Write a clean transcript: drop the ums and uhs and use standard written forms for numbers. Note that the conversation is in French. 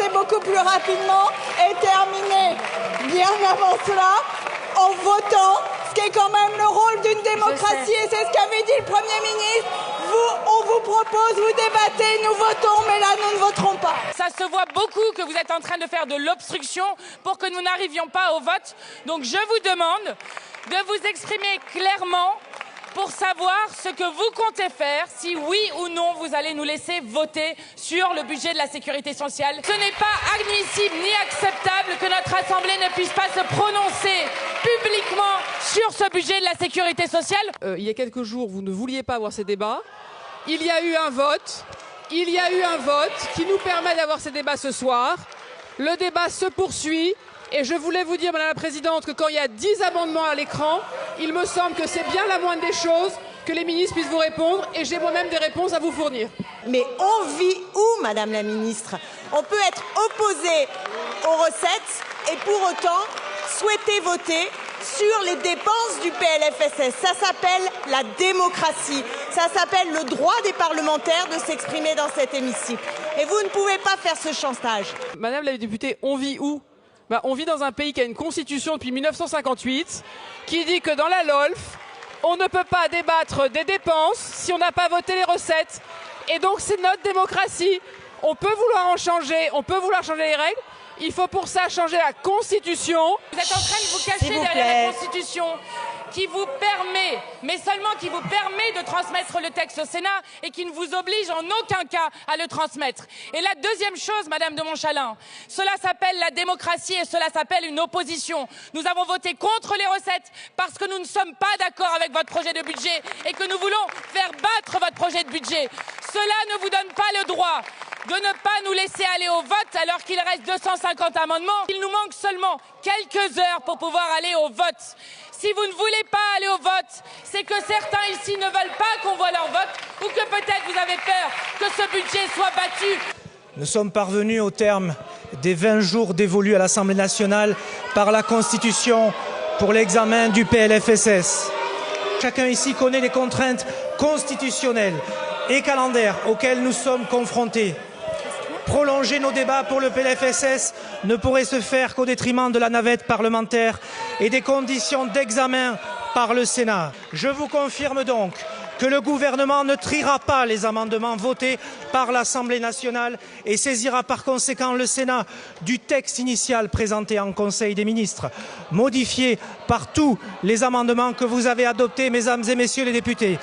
avancer beaucoup plus rapidement et terminer bien avant cela en votant, ce qui est quand même le rôle d'une démocratie, et c'est ce qu'avait dit le Premier ministre. On vous propose, vous débattez, nous votons, mais là, nous ne voterons pas. Ça se voit beaucoup que vous êtes en train de faire de l'obstruction pour que nous n'arrivions pas au vote. Donc je vous demande de vous exprimer clairement pour savoir ce que vous comptez faire, si oui ou non vous allez nous laisser voter sur le budget de la sécurité sociale. Ce n'est pas admissible ni acceptable que notre Assemblée ne puisse pas se prononcer publiquement sur ce budget de la sécurité sociale. Il y a quelques jours, vous ne vouliez pas avoir ces débats. Il y a eu un vote qui nous permet d'avoir ces débats ce soir. Le débat se poursuit. Et je voulais vous dire, Madame la Présidente, que quand il y a 10 amendements à l'écran, il me semble que c'est bien la moindre des choses que les ministres puissent vous répondre, et j'ai moi-même des réponses à vous fournir. Mais on vit où, Madame la Ministre? On peut être opposé aux recettes et pour autant souhaiter voter sur les dépenses du PLFSS. Ça s'appelle la démocratie. Ça s'appelle le droit des parlementaires de s'exprimer dans cet hémicycle. Et vous ne pouvez pas faire ce chantage. Madame la députée, on vit où? On vit dans un pays qui a une constitution depuis 1958 qui dit que dans la LOLF, on ne peut pas débattre des dépenses si on n'a pas voté les recettes. Et donc c'est notre démocratie. On peut vouloir en changer, on peut vouloir changer les règles. Il faut pour ça changer la Constitution. Vous êtes en train de vous cacher derrière la Constitution qui vous permet, mais seulement qui vous permet de transmettre le texte au Sénat et qui ne vous oblige en aucun cas à le transmettre. Et la deuxième chose, Madame de Montchalin, cela s'appelle la démocratie et cela s'appelle une opposition. Nous avons voté contre les recettes parce que nous ne sommes pas d'accord avec votre projet de budget et que nous voulons faire battre votre projet de budget. Cela ne vous donne pas le droit de ne pas nous laisser aller au vote alors qu'il reste 250 amendements. Il nous manque seulement quelques heures pour pouvoir aller au vote. Si vous ne voulez pas aller au vote, c'est que certains ici ne veulent pas qu'on voit leur vote ou que peut-être vous avez peur que ce budget soit battu. Nous sommes parvenus au terme des 20 jours dévolus à l'Assemblée nationale par la Constitution pour l'examen du PLFSS. Chacun ici connaît les contraintes constitutionnelles et calendaires auxquelles nous sommes confrontés. Prolonger nos débats pour le PLFSS ne pourrait se faire qu'au détriment de la navette parlementaire et des conditions d'examen par le Sénat. Je vous confirme donc que le gouvernement ne triera pas les amendements votés par l'Assemblée nationale et saisira par conséquent le Sénat du texte initial présenté en Conseil des ministres, modifié par tous les amendements que vous avez adoptés, mesdames et messieurs les députés.